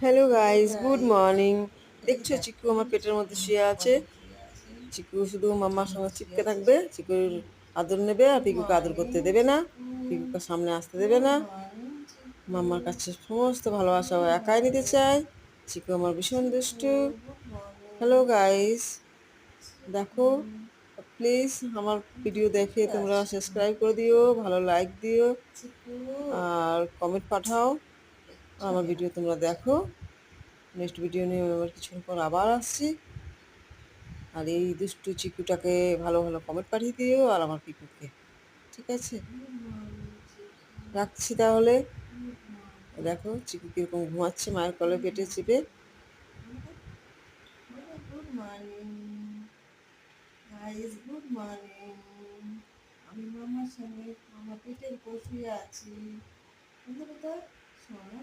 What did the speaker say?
Hello guys, good morning. দেখছো চিকু আমার পেটের মধ্যে শুয়ে আছে। চিকু শুধু মাম্মার সঙ্গে চিপকে থাকবে, চিকুর আদর নেবে আর পিকুকে আদর করতে দেবে না, পিকুকে সামনে আসতে দেবে না। মাম্মার কাছে সমস্ত ভালোবাসা ও একাই নিতে চায়। চিকু আমার ভীষণ দুষ্টু। হ্যালো গাইস, দেখো প্লিজ আমার ভিডিও দেখে তোমরা সাবস্ক্রাইব করে দিও, ভালো লাইক দিও আর কমেন্ট পাঠাও। আমার ভিডিও তোমরা দেখো। নেক্সট ভিডিও নিয়ে আমি আবার কিছুক্ষণ পর আবার আসছি। আর এই দুষ্টু চিকুটাকে ভালো ভালো কমেন্ট পাঠিয়ে দিও আর আমার পিকুকে। ঠিক আছে, রাখছি তাহলে। দেখো চিকু কিরকম ঘুমাচ্ছে মায়ের কোলে পেটে চেপে। Good morning guys, good morning. আমি মামার সঙ্গে মামা পেটের উপর শুয়ে আছি। বন্ধুরা, শোনো।